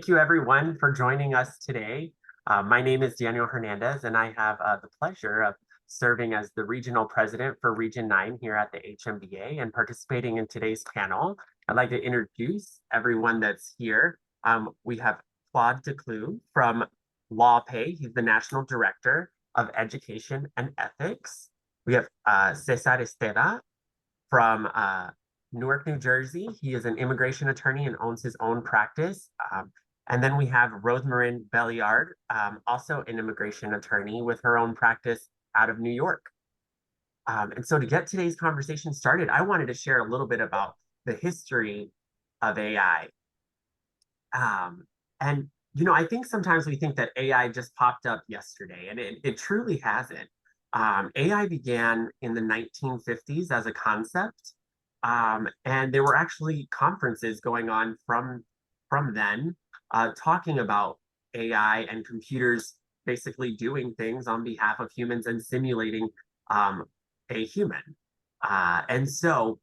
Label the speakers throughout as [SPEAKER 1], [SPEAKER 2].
[SPEAKER 1] Thank you everyone for joining us today. My name is Daniel Hernandez, and I have the pleasure of serving as the Regional President for Region 9 here at the HMBA and participating in today's panel. I'd like to introduce everyone that's here. We have Claude Decloux from LawPay. He's the National Director of Education and Ethics. We have Cesar Esteda from Newark, New Jersey. He is an immigration attorney and owns his own practice. And then we have Rosemarin Belliard, also an immigration attorney with her own practice out of New York. And so to get today's conversation started, I wanted to share a little bit about the history of AI. And, I think sometimes we think that AI just popped up yesterday, and it truly hasn't. AI began in the 1950s as a concept, and there were actually conferences going on from then, talking about AI and computers basically doing things on behalf of humans and simulating a human. And so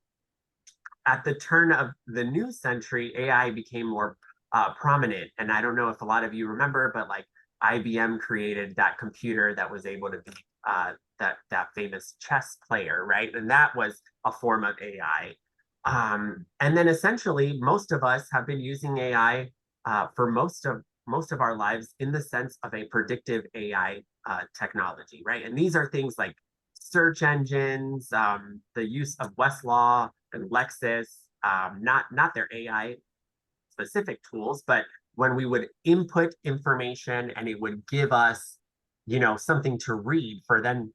[SPEAKER 1] at the turn of the new century, AI became more prominent. And I don't know if a lot of you remember, but like IBM created that computer that was able to be that famous chess player, right? And that was a form of AI. And then essentially, most of us have been using AI for most of our lives in the sense of a predictive AI technology, right? And these are things like search engines, the use of Westlaw and Lexis, not their AI specific tools, but when we would input information and it would give us, something to read for then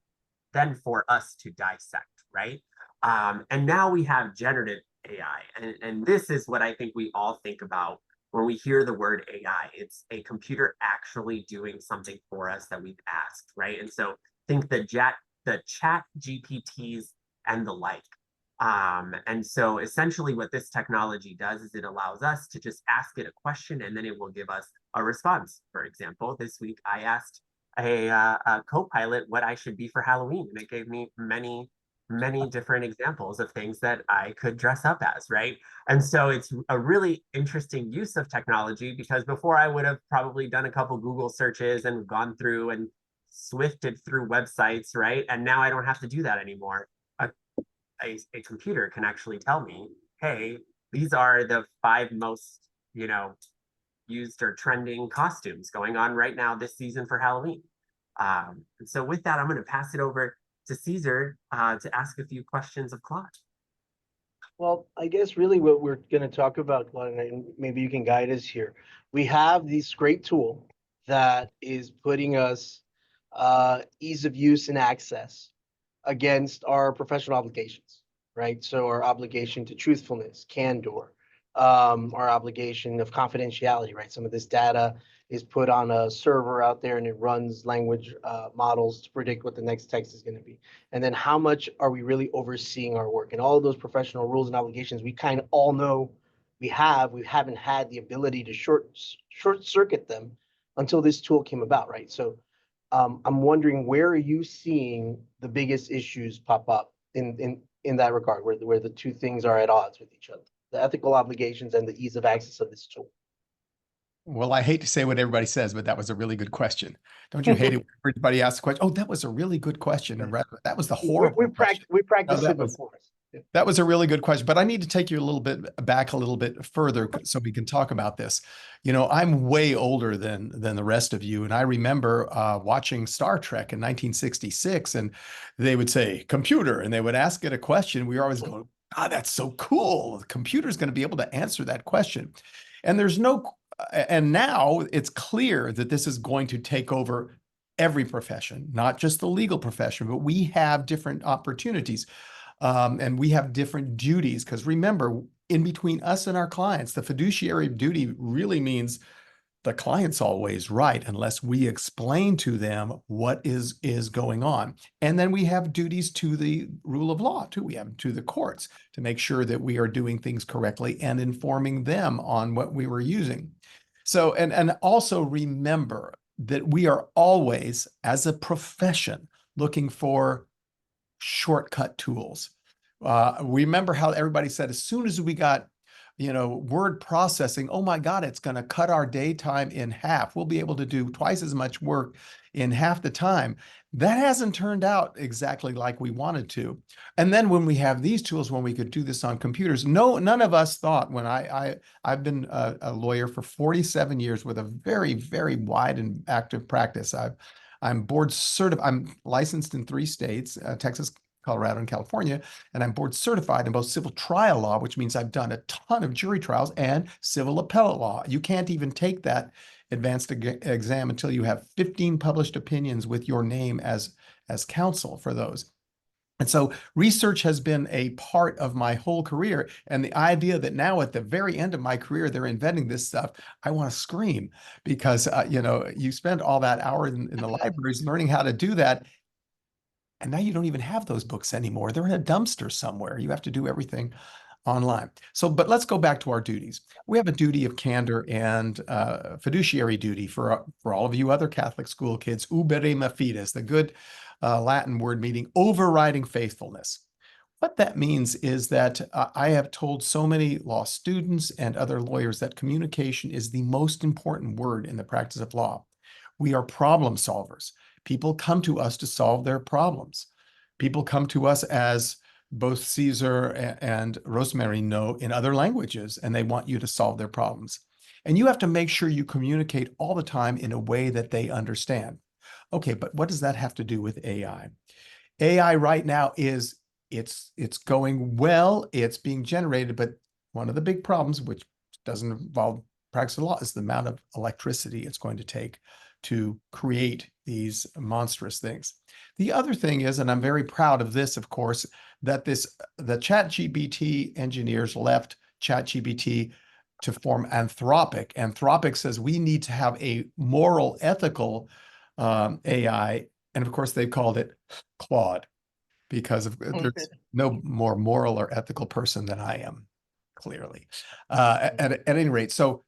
[SPEAKER 1] for us to dissect, right? And now we have generative AI, and this is what I think we all think about when we hear the word AI. It's a computer actually doing something for us that we've asked, right? And so think the chat GPTs and the like. And so essentially what this technology does is it allows us to just ask it a question and then it will give us a response. For example, this week I asked a co-pilot what I should be for Halloween, and it gave me many different examples of things that I could dress up as, right? And so it's a really interesting use of technology, because before I would have probably done a couple Google searches and gone through and swifted through websites, right? And now I don't have to do that anymore. A computer can actually tell me, hey, these are the 5 most, used or trending costumes going on right now this season for Halloween. And so with that, I'm going to pass it over to Cesar to ask a few questions of Claude.
[SPEAKER 2] Well, I guess really what we're going to talk about, Claude, and maybe you can guide us here. We have this great tool that is putting us ease of use and access against our professional obligations, right? So our obligation to truthfulness, candor, our obligation of confidentiality, right? Some of this data is put on a server out there and it runs language models to predict what the next text is going to be. And then how much are we really overseeing our work? And all of those professional rules and obligations, we kind of all know we haven't had the ability to short circuit them until this tool came about, right? So I'm wondering, where are you seeing the biggest issues pop up in that regard, where the two things are at odds with each other, the ethical obligations and the ease of access of this tool?
[SPEAKER 3] Well, I hate to say what everybody says, but that was a really good question. Don't you hate it when everybody asks a question? Oh, that was a really good question. And that was the horrible question.
[SPEAKER 2] We practiced
[SPEAKER 3] No,
[SPEAKER 2] it before.
[SPEAKER 3] That was a really good question, but I need to take you a little bit back a little bit further so we can talk about this. I'm way older than the rest of you, and I remember watching Star Trek in 1966, and they would say computer, and they would ask it a question. We were always going, "Ah, that's so cool! The computer's going to be able to answer that question." And now it's clear that this is going to take over every profession, not just the legal profession, but we have different opportunities. And we have different duties, because remember, in between us and our clients, the fiduciary duty really means the client's always right unless we explain to them what is going on. And then we have duties to the rule of law too. We have to the courts to make sure that we are doing things correctly and informing them on what we were using. So, and also remember that we are always, as a profession, looking for shortcut tools. Remember how everybody said, as soon as we got word processing. Oh my God, it's going to cut our daytime in half. We'll be able to do twice as much work in half the time. That hasn't turned out exactly like we wanted to. And then when we have these tools, when we could do this on computers, none of us thought when I've been a lawyer for 47 years with a very, very wide and active practice. I'm board certified. I'm licensed in 3 states, Texas, Colorado, and California, and I'm board certified in both civil trial law, which means I've done a ton of jury trials, and civil appellate law. You can't even take that advanced exam until you have 15 published opinions with your name as counsel for those. And so research has been a part of my whole career. And the idea that now at the very end of my career, they're inventing this stuff, I want to scream because, you spend all that hour in the libraries learning how to do that. And now you don't even have those books anymore. They're in a dumpster somewhere. You have to do everything online. So, but let's go back to our duties. We have a duty of candor and fiduciary duty for all of you other Catholic school kids. Uberrima fides, the good Latin word meaning overriding faithfulness. What that means is that I have told so many law students and other lawyers that communication is the most important word in the practice of law. We are problem solvers. People come to us to solve their problems. People come to us, as both Caesar and Rosemary know, in other languages, and they want you to solve their problems. And you have to make sure you communicate all the time in a way that they understand. Okay, but what does that have to do with AI? AI right now it's going well, it's being generated, but one of the big problems, which doesn't involve practice of law, is the amount of electricity it's going to take to create these monstrous things. The other thing is, and I'm very proud of this, of course, that the ChatGPT engineers left ChatGPT to form Anthropic. Anthropic says we need to have a moral, ethical AI. And of course, they called it Claude because there's no more moral or ethical person than I am, clearly. At any rate, so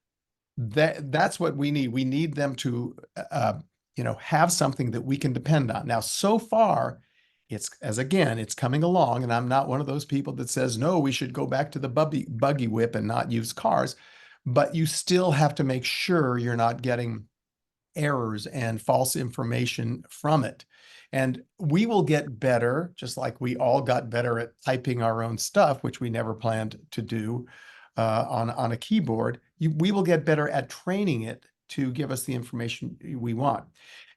[SPEAKER 3] that's what we need. We need them to, have something that we can depend on. Now, so far, it's coming along, and I'm not one of those people that says, no, we should go back to the buggy whip and not use cars, but you still have to make sure you're not getting errors and false information from it. And we will get better, just like we all got better at typing our own stuff, which we never planned to do on a keyboard. We will get better at training it to give us the information we want.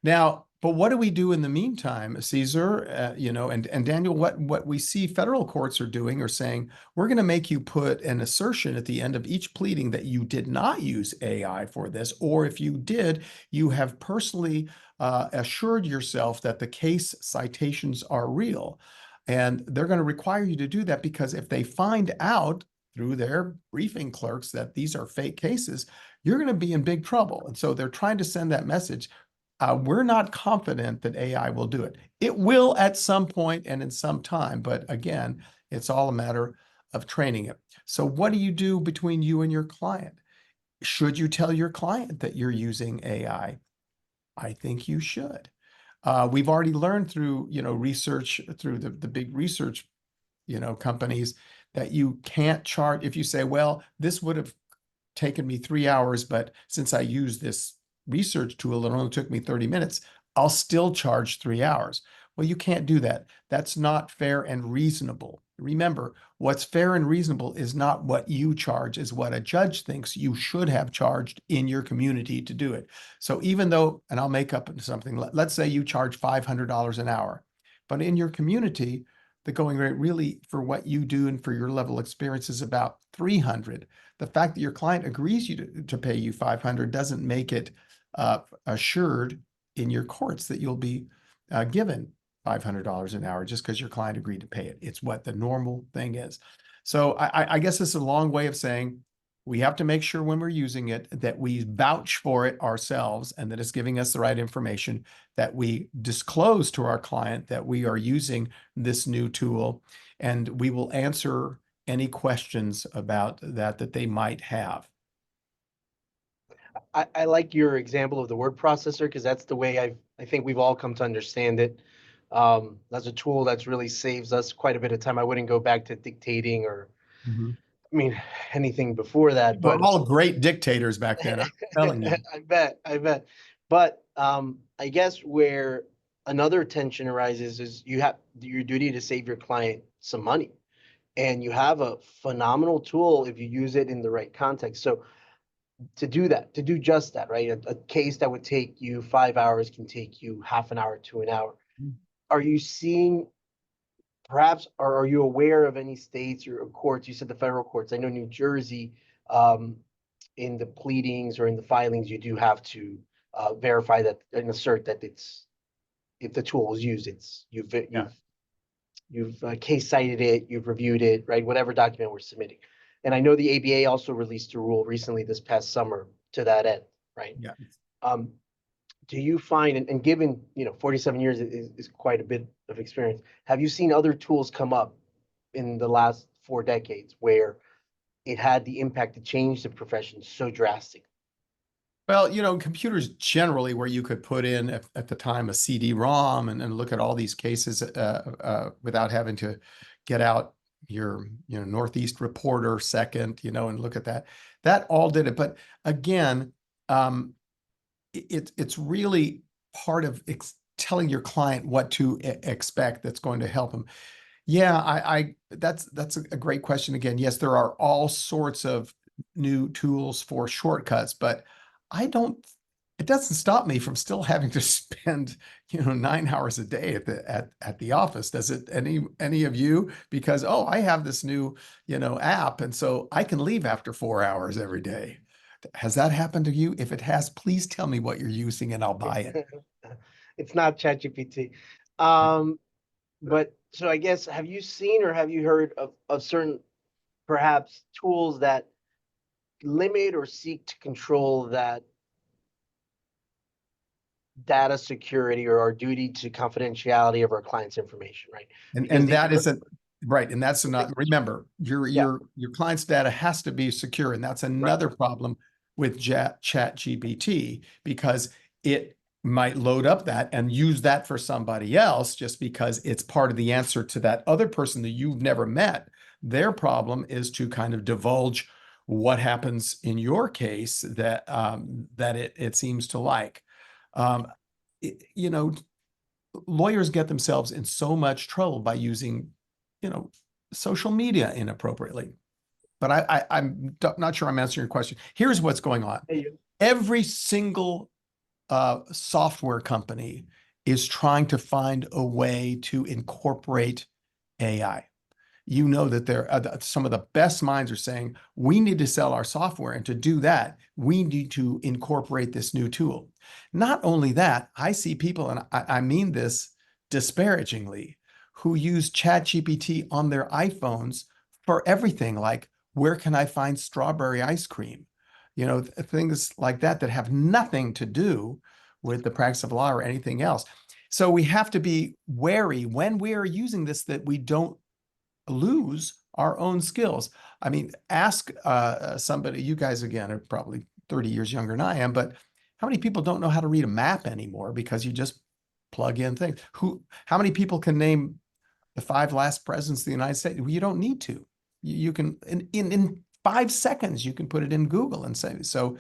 [SPEAKER 3] Now, but what do we do in the meantime, Caesar, and Daniel, what we see federal courts are doing are saying, we're going to make you put an assertion at the end of each pleading that you did not use AI for this, or if you did, you have personally assured yourself that the case citations are real. And they're going to require you to do that because if they find out through their briefing clerks that these are fake cases, you're going to be in big trouble. And so they're trying to send that message. We're not confident that AI will do it. It will at some point and in some time, but again, it's all a matter of training it. So what do you do between you and your client? Should you tell your client that you're using AI? I think you should. We've already learned through, research, through the big research, companies, that you can't charge if you say, well, this would have taken me 3 hours, but since I use this research tool, it only took me 30 minutes, I'll still charge 3 hours. Well, you can't do that. That's not fair and reasonable. Remember, what's fair and reasonable is not what you charge, is what a judge thinks you should have charged in your community to do it. So even though, and I'll make up something, let's say you charge $500 an hour, but in your community, the going rate really for what you do and for your level of experience is about 300. The fact that your client agrees to pay you 500 doesn't make it assured in your courts that you'll be given $500 an hour just because your client agreed to pay it. It's what the normal thing is. So I guess it's a long way of saying we have to make sure when we're using it that we vouch for it ourselves and that it's giving us the right information, that we disclose to our client that we are using this new tool, and we will answer any questions about that they might have.
[SPEAKER 2] I like your example of the word processor because that's the way I think we've all come to understand it. That's a tool that's really saves us quite a bit of time. I wouldn't go back to dictating or I mean, anything before that,
[SPEAKER 3] We're
[SPEAKER 2] but
[SPEAKER 3] all great dictators back then, I'm telling you.
[SPEAKER 2] I bet. But I guess where another tension arises is you have your duty to save your client some money. And you have a phenomenal tool if you use it in the right context. So to do that, to do just that, right? A case that would take you 5 hours can take you half an hour to an hour. Are you seeing perhaps, or are you aware of any states or courts? You said the federal courts. I know New Jersey, in the pleadings or in the filings, you do have to verify that and assert that it's if the tool was used, it's
[SPEAKER 3] Yeah.
[SPEAKER 2] you've case cited it, you've reviewed it, right? Whatever document we're submitting. And I know the ABA also released a rule recently this past summer to that end, right?
[SPEAKER 3] Yeah.
[SPEAKER 2] Um, do you find, and given, 47 years is quite a bit of experience, have you seen other tools come up in the last 4 decades where it had the impact to change the profession so drastically?
[SPEAKER 3] Well, computers generally where you could put in at the time a CD-ROM and look at all these cases without having to get out your Northeast Reporter second, and look at that. That all did it. But again, it's really part of telling your client what to expect that's going to help them. Yeah, that's a great question again. Yes, there are all sorts of new tools for shortcuts, but it doesn't stop me from still having to spend, 9 hours a day at the office. Does it any of you? Because, oh, I have this new, app, and so I can leave after 4 hours every day. Has that happened to you? If it has, please tell me what you're using and I'll buy it.
[SPEAKER 2] It's not ChatGPT. But so I guess, have you seen or have you heard of certain perhaps tools that limit or seek to control that data security or our duty to confidentiality of our clients' information, right? Because
[SPEAKER 3] And
[SPEAKER 2] the
[SPEAKER 3] that isn't right. And that's not, remember,
[SPEAKER 2] yeah,
[SPEAKER 3] your client's data has to be secure. And that's
[SPEAKER 2] right.
[SPEAKER 3] another problem with ChatGPT, because it might load up that and use that for somebody else just because it's part of the answer to that other person that you've never met. Their problem is to kind of divulge what happens in your case that that it seems to like. Um, you know, lawyers get themselves in so much trouble by using, social media inappropriately. But I'm not sure I'm answering your question. Here's what's going on.
[SPEAKER 2] Hey,
[SPEAKER 3] Every single software company is trying to find a way to incorporate AI. You know that some of the best minds are saying, we need to sell our software. And to do that, we need to incorporate this new tool. Not only that, I see people, and I mean this disparagingly, who use ChatGPT on their iPhones for everything, like, where can I find strawberry ice cream? Things like that that have nothing to do with the practice of law or anything else. So we have to be wary when we are using this that we don't lose our own skills. I mean, ask somebody, you guys again are probably 30 years younger than I am, but how many people don't know how to read a map anymore because you just plug in things? How many people can name the 5 last presidents of the United States? Well, you don't need to. You can, in 5 seconds, you can put it in Google and say, so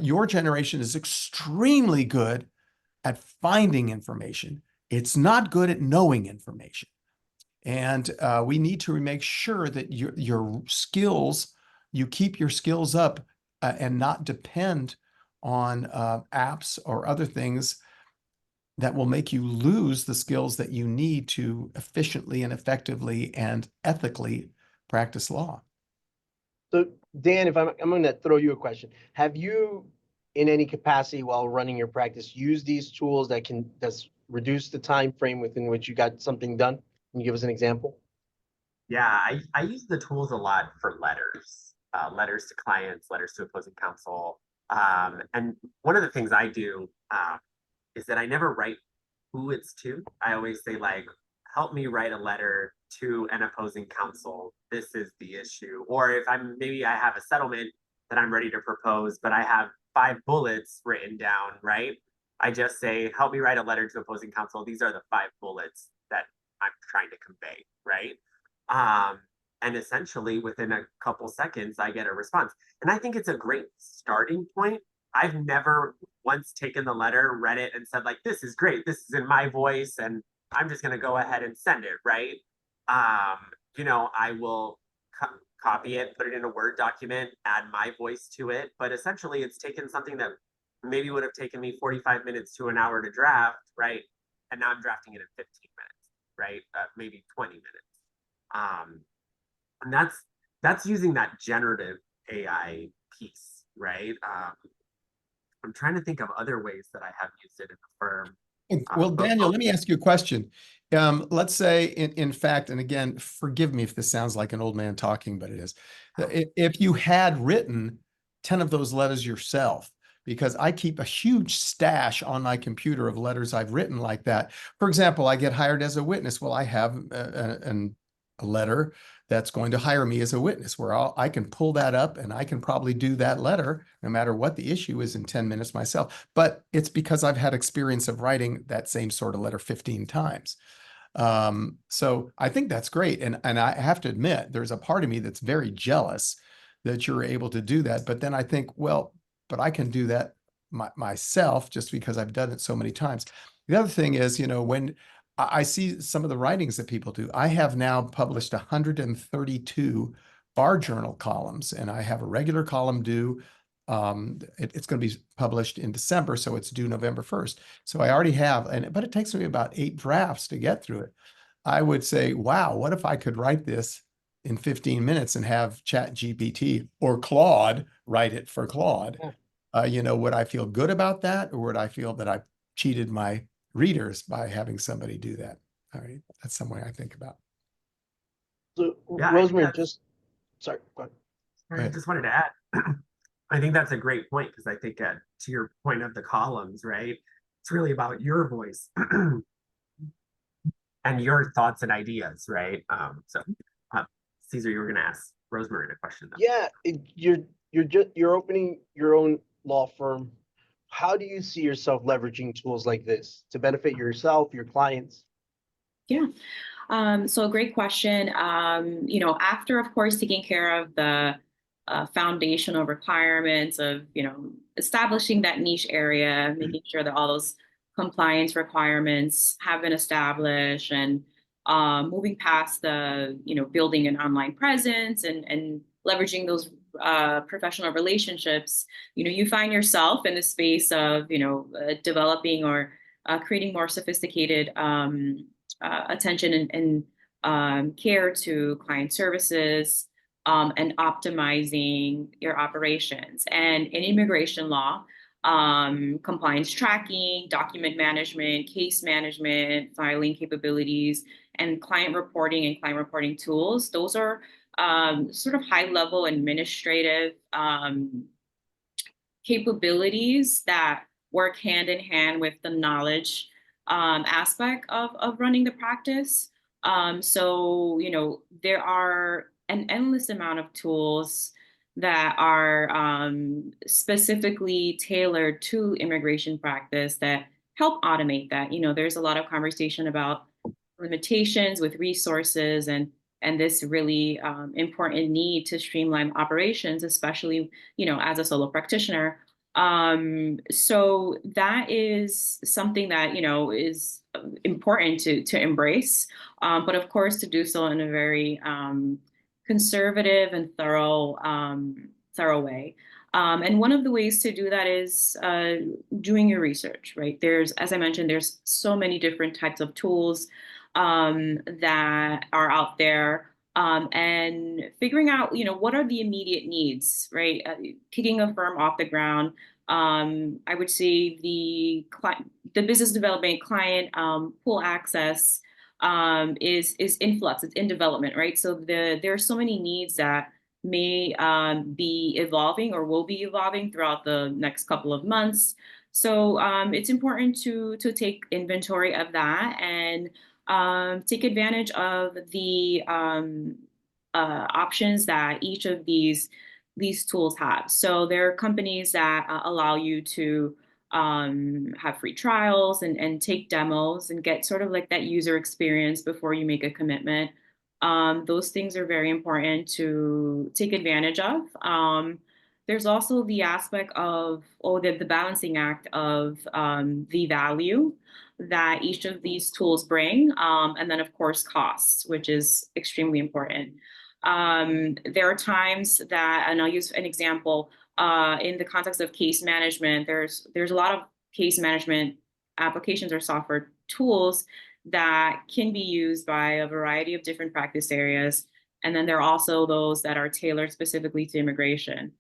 [SPEAKER 3] your generation is extremely good at finding information. It's not good at knowing information. And we need to make sure that your skills, you keep your skills up and not depend on apps or other things that will make you lose the skills that you need to efficiently and effectively and ethically practice law.
[SPEAKER 2] So Dan, if I'm going to throw you a question, have you, in any capacity while running your practice, used these tools that's reduce the time frame within which you got something done? Can you give us an example?
[SPEAKER 1] Yeah, I use the tools a lot for letters, letters to clients, letters to opposing counsel. And one of the things I do is that I never write who it's to. I always say, like, help me write a letter to an opposing counsel. This is the issue. Or if maybe I have a settlement that I'm ready to propose, but I have 5 bullets written down, right? I just say, help me write a letter to opposing counsel. These are the 5 bullets that I'm trying to convey, right? Um, And essentially within a couple seconds, I get a response. And I think it's a great starting point. I've never once taken the letter, read it, and said, like, this is great. This is in my voice, and I'm just going to go ahead and send it, right? Um, I will copy it, put it in a Word document, add my voice to it. But essentially, it's taken something that maybe would have taken me 45 minutes to an hour to draft, right? And now I'm drafting it in 15 minutes, right? Maybe 20 minutes. And that's using that generative AI piece, right? I'm trying to think of other ways that I have used it in the firm.
[SPEAKER 3] Well, Daniel, let me ask you a question. Let's say, in fact, and again, forgive me if this sounds like an old man talking, but it is. If you had written 10 of those letters yourself, because I keep a huge stash on my computer of letters I've written like that. For example, I get hired as a witness. Well, I have a letter that's going to hire me as a witness where I can pull that up and I can probably do that letter no matter what the issue is in 10 minutes myself. But it's because I've had experience of writing that same sort of letter 15 times. So I think that's great. And I have to admit, there's a part of me that's very jealous that you're able to do that. But then I think, well, but I can do that myself just because I've done it so many times. The other thing is, when I see some of the writings that people do, I have now published 132 Bar Journal columns, and I have a regular column due. It's going to be published in December, so it's due November 1st. So I already have, but it takes me about 8 drafts to get through it. I would say, wow, what if I could write this in 15 minutes and have ChatGPT or Claude write it for Claude? Would I feel good about that, or would I feel that I cheated my readers by having somebody do that? All right, that's some way I think about.
[SPEAKER 2] So,
[SPEAKER 1] Yeah,
[SPEAKER 2] Rosemary, sorry, go ahead.
[SPEAKER 1] I just wanted to add, I think that's a great point, because I think to your point of the columns, right? It's really about your voice and your thoughts and ideas, right? Caesar, you were going to ask Rosemary a question, though.
[SPEAKER 2] Yeah, you're opening your own law firm. How do you see yourself leveraging tools like this to benefit yourself, your clients?
[SPEAKER 4] Yeah. So a great question. After, of course, taking care of the foundational requirements of, establishing that niche area, making sure that all those compliance requirements have been established, and moving past the, building an online presence and leveraging those professional relationships, you find yourself in the space of, developing or creating more sophisticated attention and care to client services, and optimizing your operations. And in immigration law, compliance tracking, document management, case management, filing capabilities, and client reporting tools, those are sort of high-level administrative capabilities that work hand in hand with the knowledge aspect of running the practice. So, there are an endless amount of tools that are specifically tailored to immigration practice that help automate that. There's a lot of conversation about limitations with resources and this really important need to streamline operations, especially, as a solo practitioner. So that is something that, is important to embrace, but of course to do so in a very conservative and thorough way. And one of the ways to do that is doing your research, right? As I mentioned, there's so many different types of tools that are out there, and figuring out, what are the immediate needs, right? Kicking a firm off the ground. I would say the business development client pool access is in flux. It's in development, right? So there are so many needs that may be evolving or will be evolving throughout the next couple of months. So it's important to take inventory of that and take advantage of the options that each of these tools have. So there are companies that allow you to have free trials and take demos and get sort of like that user experience before you make a commitment. Those things are very important to take advantage of. There's also the aspect of, the balancing act of the value that each of these tools bring, and then of course costs, which is extremely important. There are times that, and I'll use an example, in the context of case management, there's a lot of case management applications or software tools that can be used by a variety of different practice areas. And then there are also those that are tailored specifically to immigration.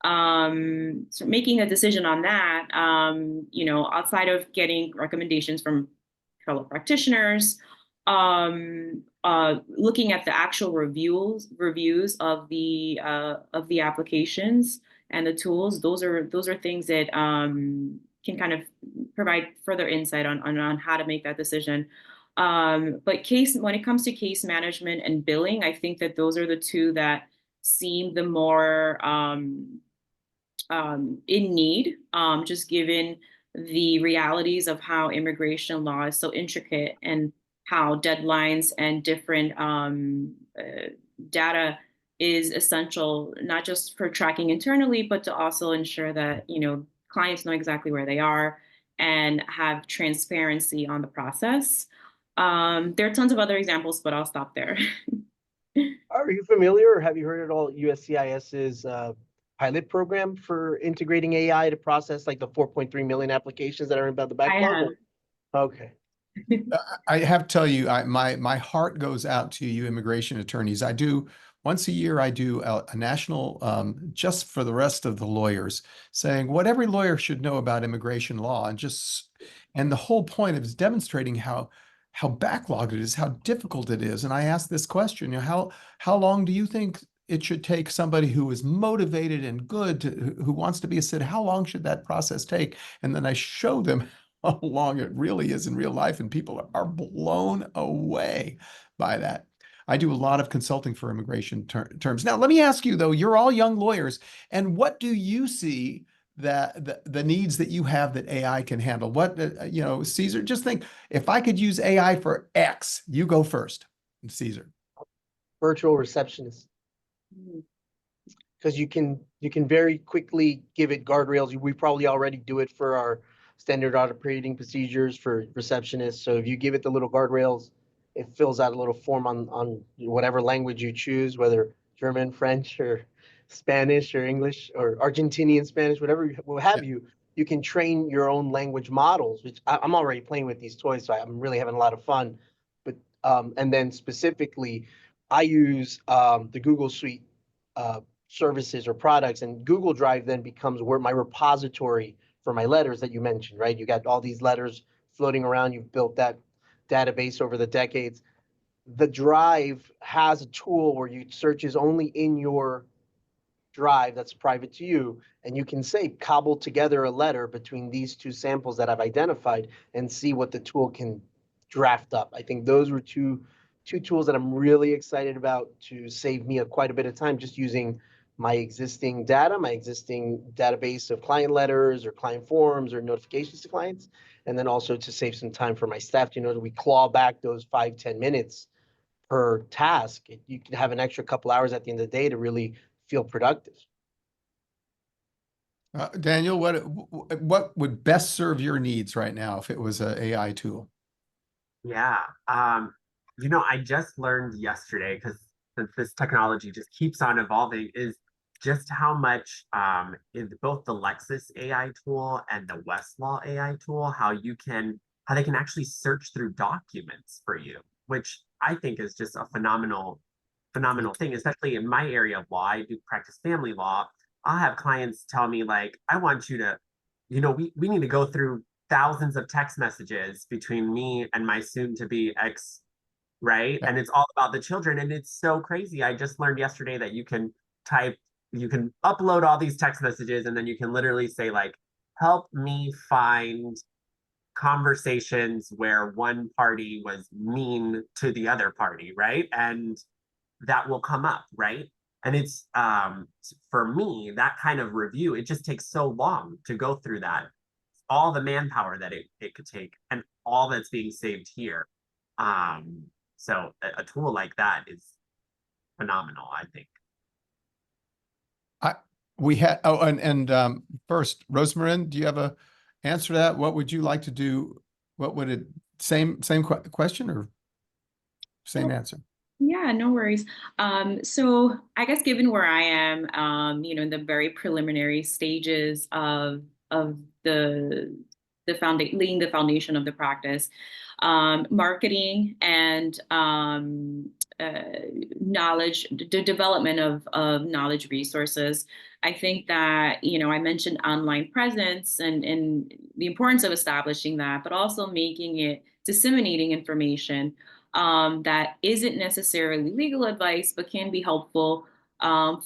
[SPEAKER 4] So making a decision on that, outside of getting recommendations from fellow practitioners, looking at the actual reviews of the applications and the tools, those are things that can kind of provide further insight on how to make that decision. But when it comes to case management and billing, I think that those are the two that seem the more in need, just given the realities of how immigration law is so intricate and how deadlines and different data is essential, not just for tracking internally, but to also ensure that, clients know exactly where they are and have transparency on the process. There are tons of other examples, but I'll stop there.
[SPEAKER 2] Are you familiar or have you heard at all USCIS's pilot program for integrating AI to process like the 4.3 million applications that are about the
[SPEAKER 4] I
[SPEAKER 2] backlog?
[SPEAKER 4] have.
[SPEAKER 2] Okay.
[SPEAKER 3] I have to tell you, my heart goes out to you immigration attorneys. I do once a year, I do a national, just for the rest of the lawyers, saying what every lawyer should know about immigration law, and the whole point is demonstrating how backlogged it is, how difficult it is. And I ask this question, how long do you think it should take somebody who is motivated and good, who wants to be a citizen? How long should that process take? And then I show them how long it really is in real life, and people are blown away by that. I do a lot of consulting for immigration terms. Now, let me ask you though, you're all young lawyers, and what do you see that the needs that you have that AI can handle? What, Cesar, just think, if I could use AI for X, you go first, Cesar.
[SPEAKER 2] Virtual receptionist. Because you can very quickly give it guardrails. We probably already do it for our standard operating procedures for receptionists. So if you give it the little guardrails, it fills out a little form on whatever language you choose, whether German, French, or Spanish, or English, or Argentinian Spanish, whatever what have you. You can train your own language models, which I'm already playing with these toys, so I'm really having a lot of fun. But and then specifically, I use the Google Suite services or products, and Google Drive then becomes where my repository for my letters that you mentioned, right? You got all these letters floating around. You've built that database over the decades. The Drive has a tool where you searches only in your drive that's private to you, and you can say cobble together a letter between these two samples that I've identified and see what the tool can draft up. I think those were two tools that I'm really excited about to save me quite a bit of time just using my existing data, my existing database of client letters or client forms or notifications to clients, and then also to save some time for my staff. We claw back those 5-10 minutes per task. You can have an extra couple hours at the end of the day to really feel productive.
[SPEAKER 3] Daniel, what would best serve your needs right now if it was an AI tool?
[SPEAKER 1] Yeah. I just learned yesterday, because this technology just keeps on evolving, is just how much in both the Lexis AI tool and the Westlaw AI tool, how they can actually search through documents for you, which I think is just a phenomenal thing, especially in my area of law. I do practice family law. I'll have clients tell me, like, I want you to, we need to go through thousands of text messages between me and my soon-to-be ex, right?
[SPEAKER 3] Yeah.
[SPEAKER 1] And it's all about the children. And it's so crazy. I just learned yesterday that you can upload all these text messages, and then you can literally say, like, help me find conversations where one party was mean to the other party, right? And that will come up, right? And it's for me, that kind of review, it just takes so long to go through that, all the manpower that it could take, and all that's being saved here. So a tool like that is phenomenal, I think.
[SPEAKER 3] We had, oh, and first, Rosemarin, do you have a answer to that? What would you like to do? What would it, same question or same answer?
[SPEAKER 4] Yeah, no worries. So I guess given where I am, in the very preliminary stages of laying the foundation of the practice, marketing and knowledge, the development of knowledge resources. I think that, I mentioned online presence and the importance of establishing that, but also disseminating information that isn't necessarily legal advice, but can be helpful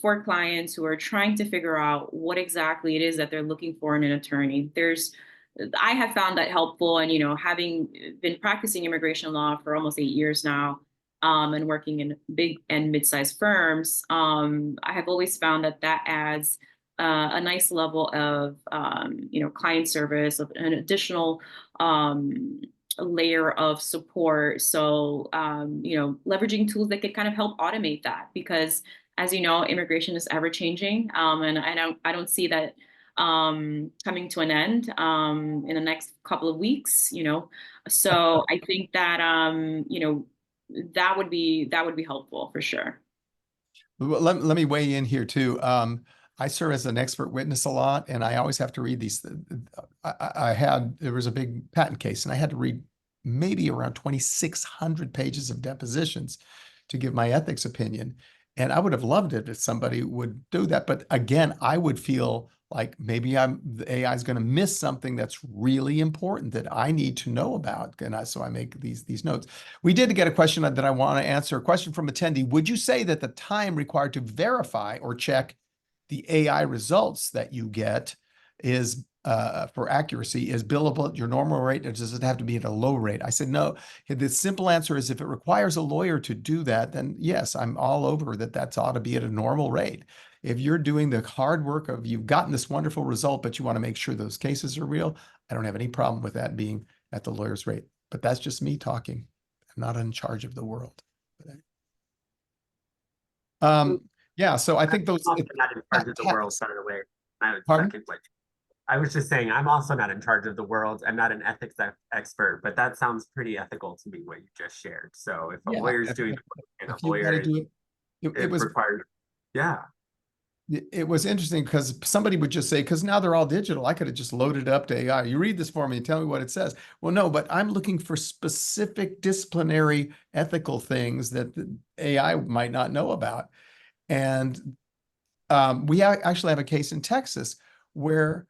[SPEAKER 4] for clients who are trying to figure out what exactly it is that they're looking for in an attorney. I have found that helpful, and having been practicing immigration law for almost 8 years now, and working in big and mid-sized firms, I have always found that adds a nice level of client service, of an additional layer of support. So, leveraging tools that could kind of help automate that, because as you know, immigration is ever changing. And I don't see that coming to an end in the next couple of weeks, So I think that, that would be helpful for sure.
[SPEAKER 3] Well, let me weigh in here too. I serve as an expert witness a lot, and I always have to read these. There was a big patent case, and I had to read maybe around 2,600 pages of depositions to give my ethics opinion. And I would have loved it if somebody would do that. But again, I would feel like maybe the AI is going to miss something that's really important that I need to know about. And so I make these notes. We did get a question that I want to answer. A question from attendee. Would you say that the time required to verify or check the AI results that you get is for accuracy is billable at your normal rate, or does it have to be at a low rate? I said, no. The simple answer is if it requires a lawyer to do that, then yes, I'm all over that. That ought to be at a normal rate. If you're doing the hard work of you've gotten this wonderful result, but you want to make sure those cases are real, I don't have any problem with that being at the lawyer's rate. But that's just me talking. I'm not in charge of the world. Yeah, so I think those.
[SPEAKER 1] I'm also not in charge of the world, by the way.
[SPEAKER 3] Pardon?
[SPEAKER 1] I was just saying, I'm also not in charge of the world. I'm not an ethics expert, but that sounds pretty ethical to me, what you just shared. So if a lawyer's doing the work and a lawyer, it was required. Yeah.
[SPEAKER 3] It was interesting because somebody would just say, because now they're all digital, I could have just loaded up to AI. You read this for me and tell me what it says. Well, no, but I'm looking for specific disciplinary ethical things that the AI might not know about. And we actually have a case in Texas where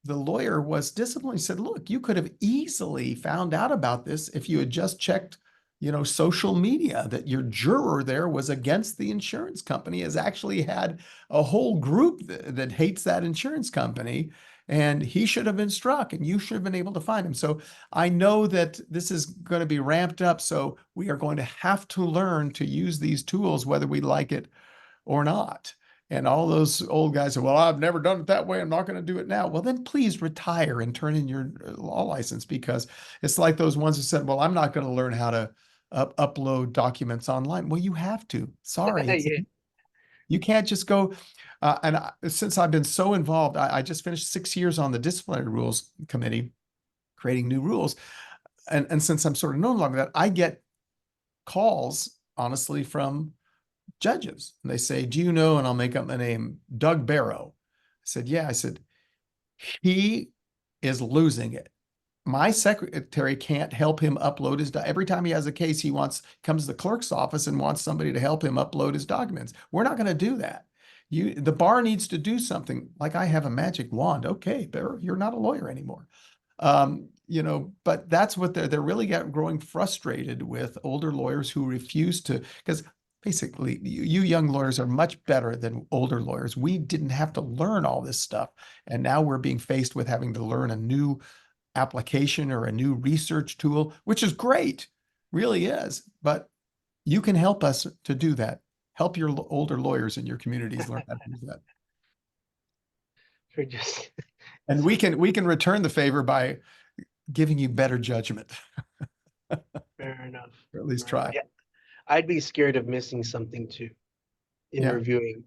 [SPEAKER 3] the lawyer was disciplined. He said, look, you could have easily found out about this if you had just checked, social media, that your juror there was against the insurance company, has actually had a whole group that hates that insurance company, and he should have been struck and you should have been able to find him. So I know that this is going to be ramped up. So we are going to have to learn to use these tools, whether we like it or not. And all those old guys say, well, I've never done it that way. I'm not going to do it now. Well, then please retire and turn in your law license, because it's like those ones who said, well, I'm not going to learn how to upload documents online. Well, you have to. Sorry.
[SPEAKER 2] Yeah.
[SPEAKER 3] You can't just go. Since I've been so involved, I just finished 6 years on the disciplinary rules committee, creating new rules. And since I'm sort of no longer that, I get calls, honestly, from judges. And they say, do you know, and I'll make up my name, Doug Barrow. I said, yeah. I said, he is losing it. My secretary can't help him upload his, every time he has a case, he comes to the clerk's office and wants somebody to help him upload his documents. We're not going to do that. The bar needs to do something. Like, I have a magic wand. Okay, Barrow, you're not a lawyer anymore. But that's what they're really growing frustrated with older lawyers who refuse to, because basically, you young lawyers are much better than older lawyers. We didn't have to learn all this stuff. And now we're being faced with having to learn a new application or a new research tool, which is great, really is. But you can help us to do that. Help your older lawyers in your communities learn how to do that. And we can return the favor by giving you better judgment.
[SPEAKER 2] Fair enough.
[SPEAKER 3] Or at least try.
[SPEAKER 2] Yeah. I'd be scared of missing something too in
[SPEAKER 3] Yeah.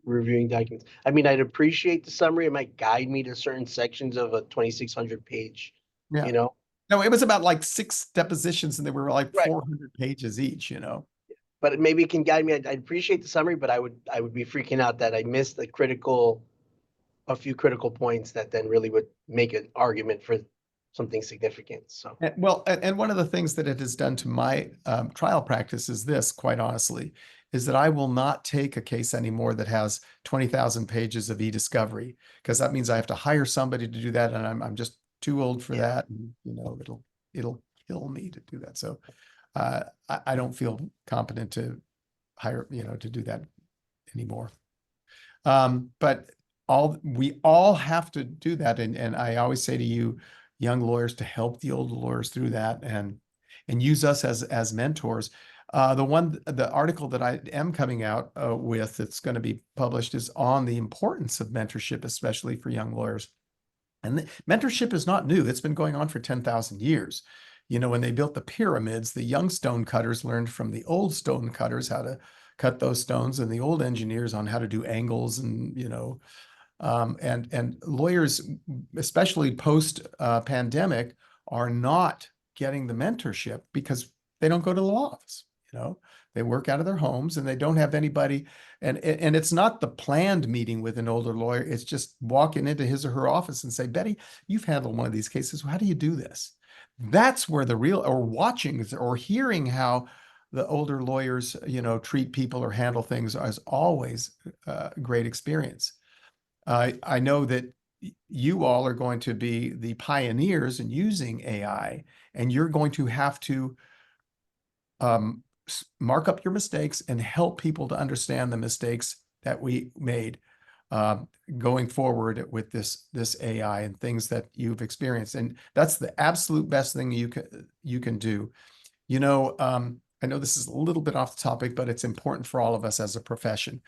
[SPEAKER 2] reviewing documents. I mean, I'd appreciate the summary. It might guide me to certain sections of a 2,600 page,
[SPEAKER 3] Yeah.
[SPEAKER 2] you know?
[SPEAKER 3] No, it was about like 6 depositions and they were like
[SPEAKER 2] Right.
[SPEAKER 3] 400 pages each, you know?
[SPEAKER 2] But maybe it can guide me. I'd appreciate the summary, but I would be freaking out that I missed a few critical points that then really would make an argument for something significant. So,
[SPEAKER 3] Well, and one of the things that it has done to my trial practice is this, quite honestly, is that I will not take a case anymore that has 20,000 pages of e-discovery, because that means I have to hire somebody to do that, and I'm just too old for
[SPEAKER 2] Yeah.
[SPEAKER 3] that. And, you know, it'll kill me to do that. So I don't feel competent to hire, you know, to do that anymore. But we all have to do that. And I always say to you, young lawyers, to help the older lawyers through that and use us as mentors. The article that I am coming out with that's going to be published is on the importance of mentorship, especially for young lawyers. And mentorship is not new. It's been going on for 10,000 years. You know, when they built the pyramids, the young stone cutters learned from the old stone cutters how to cut those stones, and the old engineers on how to do angles, and, you know, and lawyers, especially post pandemic, are not getting the mentorship because they don't go to the law office. You know, they work out of their homes and they don't have anybody. And it's not the planned meeting with an older lawyer. It's just walking into his or her office and say, Betty, you've handled one of these cases. How do you do this? That's where the real, or watching or hearing how the older lawyers, you know, treat people or handle things is always a great experience. I know that you all are going to be the pioneers in using AI, and you're going to have to mark up your mistakes and help people to understand the mistakes that we made going forward with this AI and things that you've experienced. And that's the absolute best thing you can do. You know, I know this is a little bit off the topic, but it's important for all of us as a profession.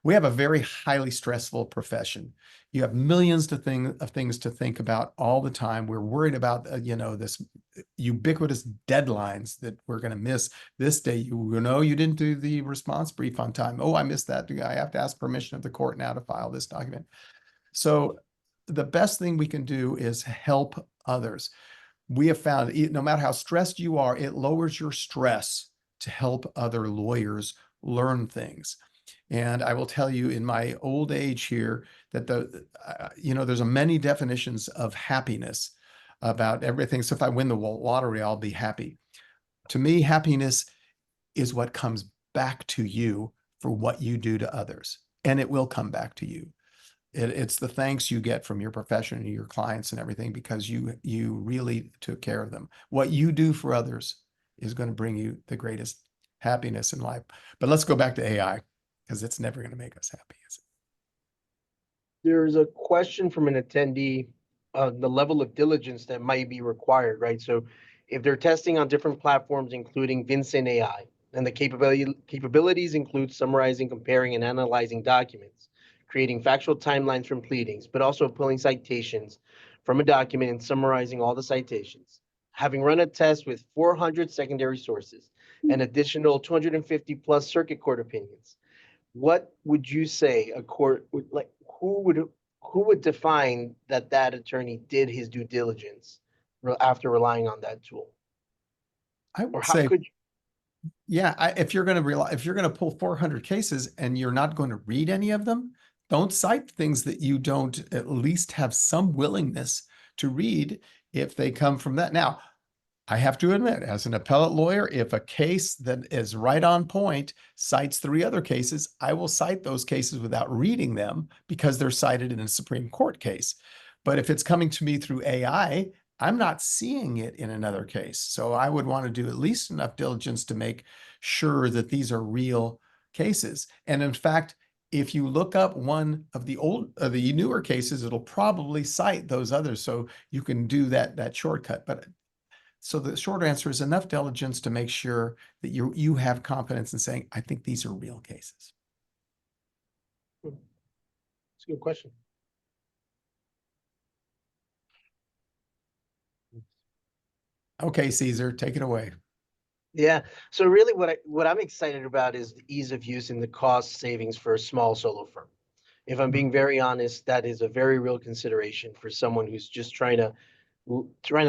[SPEAKER 3] We have a very highly stressful profession. You have millions of things to think about all the time. We're worried about, you know, this ubiquitous deadlines that we're going to miss this day. You know, you didn't do the response brief on time. Oh, I missed that. I have to ask permission of the court now to file this document. So the best thing we can do is help others. We have found no matter how stressed you are, it lowers your stress to help other lawyers learn things. And I will tell you in my old age here that you know, there's many definitions of happiness about everything. So if I win the lottery, I'll be happy. To me, happiness is what comes back to you for what you do to others. And it will come back to you. It's the thanks you get from your profession and your clients and everything, because you really took care of them. What you do for others is going to bring you the greatest happiness in life. But let's go back to AI, because it's never going to make us happy, is it?
[SPEAKER 2] there's a question from an attendee, the level of diligence that might be required, right? So if they're testing on different platforms, including Vincent AI, and the capabilities include summarizing, comparing, and analyzing documents, creating factual timelines from pleadings, but also pulling citations from a document and summarizing all the citations. Having run a test with 400 secondary sources and additional 250 plus circuit court opinions, what would you say a court would like? Who would define that attorney did his due diligence after relying on that tool?
[SPEAKER 3] I
[SPEAKER 2] Or
[SPEAKER 3] would
[SPEAKER 2] how
[SPEAKER 3] say,
[SPEAKER 2] could you?
[SPEAKER 3] yeah, if you're going to pull 400 cases and you're not going to read any of them, don't cite things that you don't at least have some willingness to read if they come from that. Now, I have to admit, as an appellate lawyer, if a case that is right on point cites 3 other cases, I will cite those cases without reading them because they're cited in a Supreme Court case. But if it's coming to me through AI, I'm not seeing it in another case. So I would want to do at least enough diligence to make sure that these are real cases. And in fact, if you look up one of the newer cases, it'll probably cite those others. So you can do that shortcut. But so the short answer is enough diligence to make sure that you have confidence in saying, I think these are real cases.
[SPEAKER 2] It's a good question.
[SPEAKER 3] Okay, Caesar, take it away.
[SPEAKER 2] Yeah. So really what I'm excited about is the ease of use and the cost savings for a small solo firm. If I'm being very honest, that is a very real consideration for someone who's just trying to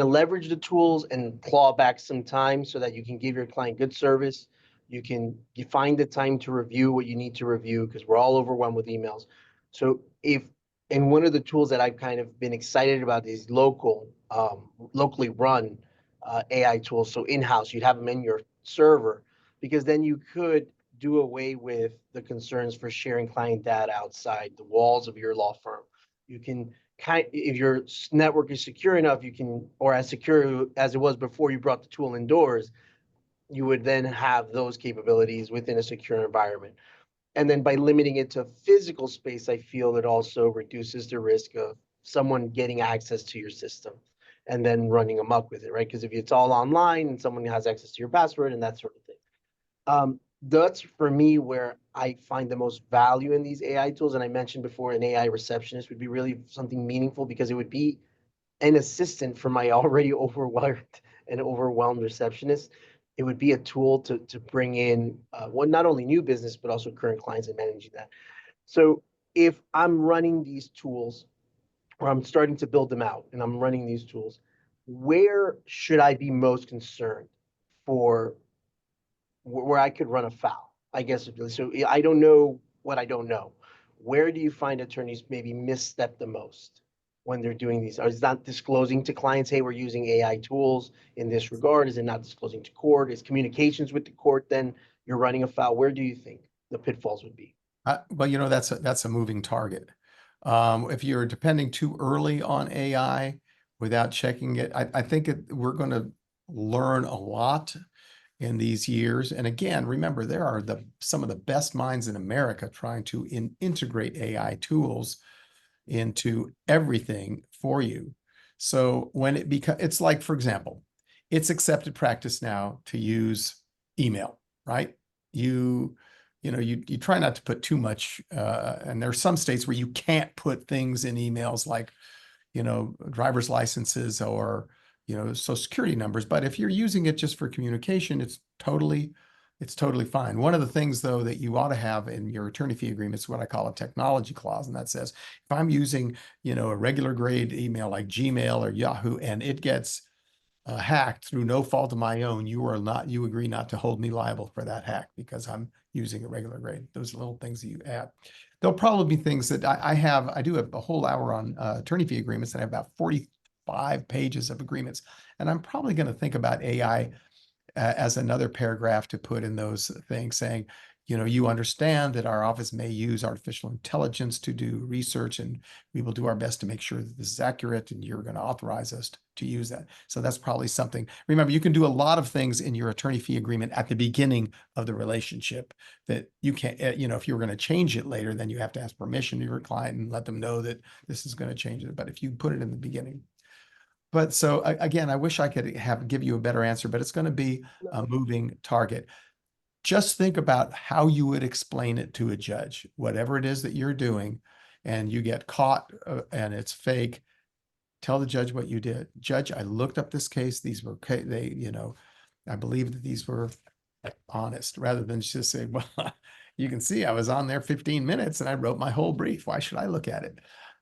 [SPEAKER 2] leverage the tools and claw back some time so that you can give your client good service. You find the time to review what you need to review because we're all overwhelmed with emails. So and one of the tools that I've kind of been excited about is locally run AI tools. So in-house, you'd have them in your server because then you could do away with the concerns for sharing client data outside the walls of your law firm. You can if your network is secure enough, you can, or as secure as it was before you brought the tool indoors, you would then have those capabilities within a secure environment. And then by limiting it to physical space, I feel it also reduces the risk of someone getting access to your system and then running amok with it, right? Because if it's all online and someone has access to your password and that sort of thing. That's for me where I find the most value in these AI tools. And I mentioned before, an AI receptionist would be really something meaningful because it would be an assistant for my already overwhelmed receptionist. It would be a tool to bring in not only new business, but also current clients and managing that. So if I'm running these tools or I'm starting to build them out and I'm running these tools, where should I be most concerned for where I could run afoul, I guess. So I don't know what I don't know. Where do you find attorneys maybe misstep the most when they're doing these? Is not disclosing to clients, hey, we're using AI tools in this regard? Is it not disclosing to court? Is communications with the court then you're running afoul? Where do you think the pitfalls would be?
[SPEAKER 3] Well, that's a moving target. If you're depending too early on AI without checking it, I think we're going to learn a lot in these years. And again, remember, there are some of the best minds in America trying to integrate AI tools into everything for you. So when it's like, for example, it's accepted practice now to use email, right? You try not to put too much, and there are some states where you can't put things in emails like, driver's licenses or, social security numbers. But if you're using it just for communication, it's totally fine. One of the things, though, that you ought to have in your attorney fee agreement is what I call a technology clause. And that says, if I'm using, a regular grade email like Gmail or Yahoo, and it gets hacked through no fault of my own, you agree not to hold me liable for that hack because I'm using a regular grade. Those little things that you add. There'll probably be things that I do have a whole hour on attorney fee agreements, and I have about 45 pages of agreements. And I'm probably going to think about AI as another paragraph to put in those things saying, you understand that our office may use artificial intelligence to do research, and we will do our best to make sure that this is accurate, and you're going to authorize us to use that. So that's probably something. Remember, you can do a lot of things in your attorney fee agreement at the beginning of the relationship that you can't, if you're going to change it later, then you have to ask permission to your client and let them know that this is going to change it. But if you put it in the beginning. But so again, I wish I could give you a better answer, but it's going to be a moving target. Just think about how you would explain it to a judge, whatever it is that you're doing, and you get caught and it's fake. Tell the judge what you did. Judge, I looked up this case. These were, I believe that these were honest, rather than just say, well, you can see I was on there 15 minutes and I wrote my whole brief. Why should I look at it?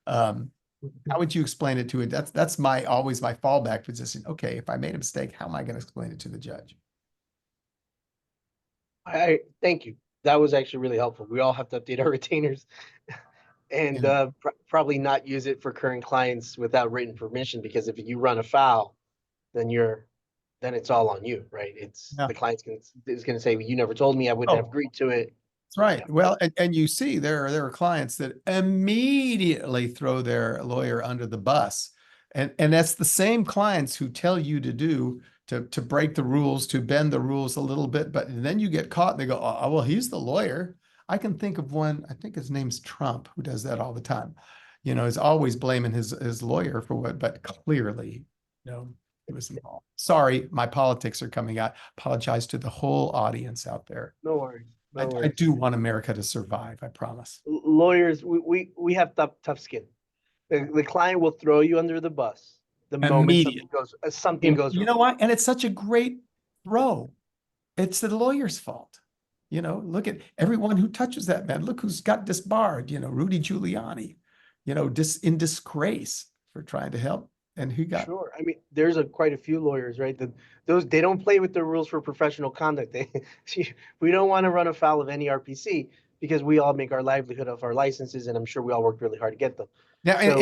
[SPEAKER 3] How would you explain it to it? That's always my fallback position. Okay, if I made a mistake, how am I going to explain it to the judge?
[SPEAKER 2] I thank you. That was actually really helpful. We all have to update our retainers and probably not use it for current clients without written permission, because if you run afoul, then it's all on you, right? The client is going to say, well, you never told me, I wouldn't have agreed to it.
[SPEAKER 3] That's right.
[SPEAKER 2] Yeah.
[SPEAKER 3] Well, and you see there are clients that immediately throw their lawyer under the bus. And that's the same clients who tell you to break the rules, to bend the rules a little bit, but then you get caught and they go, oh, well, he's the lawyer. I can think of one, I think his name's Trump, who does that all the time. Is always blaming his lawyer for what, but clearly, it was involved. Sorry, my politics are coming out. Apologize to the whole audience out there.
[SPEAKER 2] No worries.
[SPEAKER 3] I do want America to survive, I promise.
[SPEAKER 2] Lawyers, we have tough skin. The client will throw you under the bus the moment something goes wrong.
[SPEAKER 3] You know what? And it's such a great throw. it's the lawyer's fault. You know, look at everyone who touches that man. Look who's got disbarred, you know, Rudy Giuliani, you know, in disgrace for trying to help. And who got,
[SPEAKER 2] Sure. I mean, there's quite a few lawyers, right? Those they don't play with the rules for professional conduct. We don't want to run afoul of any RPC because we all make our livelihood of our licenses, and I'm sure we all worked really hard to get them.
[SPEAKER 3] now
[SPEAKER 2] So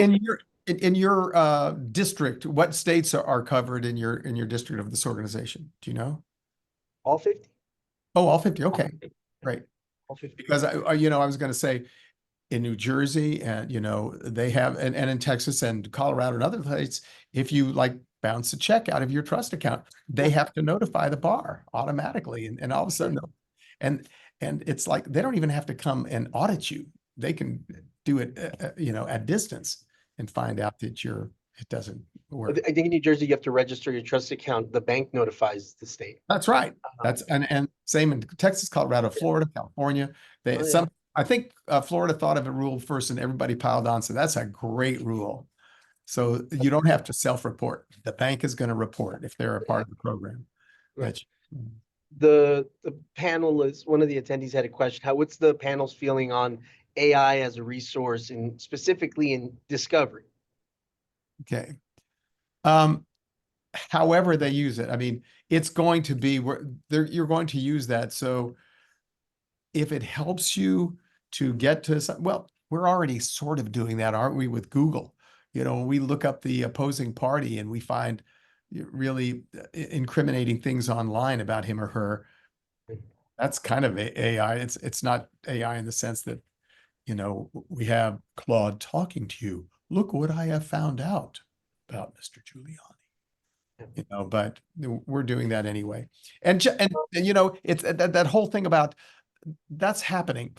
[SPEAKER 3] in your district, what states are covered in your district of this organization? Do you know?
[SPEAKER 2] all 50,
[SPEAKER 3] Oh, all 50. Okay, great.
[SPEAKER 2] all 50.
[SPEAKER 3] Because you know, I was going to say in New Jersey and, you know, they have, and in Texas and Colorado and other states, if you like bounce a check out of your trust account, they have to notify the bar automatically. And all of a sudden, and it's like, they don't even have to come and audit you. They can do it, you know, at distance and find out that it doesn't work.
[SPEAKER 2] I think in New Jersey, you have to register your trust account. The bank notifies the state.
[SPEAKER 3] That's right. That's, and same in Texas, Colorado, Florida, California. They,
[SPEAKER 2] Oh, yeah.
[SPEAKER 3] I think Florida thought of a rule first and everybody piled on. So that's a great rule. So you don't have to self-report. The bank is going to report if they're a part of the program.
[SPEAKER 2] Right.
[SPEAKER 3] That-
[SPEAKER 2] The panel is, one of the attendees had a question. What's the panel's feeling on AI as a resource and specifically in discovery?
[SPEAKER 3] Okay. However they use it, I mean, it's going to be where you're going to use that. So if it helps you to get to some, well, we're already sort of doing that, aren't we, with Google? You know, when we look up the opposing party and we find really incriminating things online about him or her, that's kind of AI. It's not AI in the sense that, you know, we have Claude talking to you. Look what I have found out about Mr. Giuliani. You know, but we're doing that anyway. And you know, it's that whole thing about that's happening.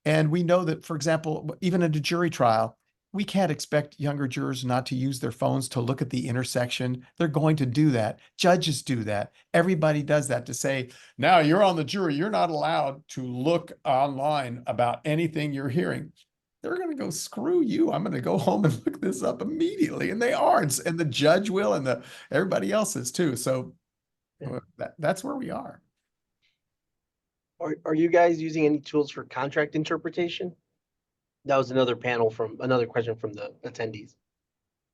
[SPEAKER 3] And we know that, for example, even in a jury trial, we can't expect younger jurors not to use their phones to look at the intersection. They're going to do that. Judges do that. Everybody does that to say, now you're on the jury. You're not allowed to look online about anything you're hearing. They're going to go, screw you. I'm going to go home and look this up immediately. And they are. And the judge will, and everybody else is too. So that's where we are.
[SPEAKER 2] Are you guys using any tools for contract interpretation? That was another question from the attendees.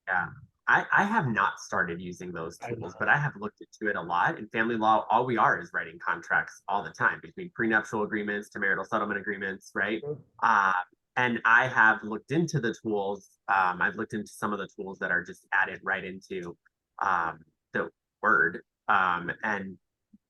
[SPEAKER 1] Yeah, I have not started using those tools, but I have looked into it a lot. In family law, all we are is writing contracts all the time, between prenuptial agreements to marital settlement agreements, right? And I have looked into the tools. I've looked into some of the tools that are just added right into the Word. And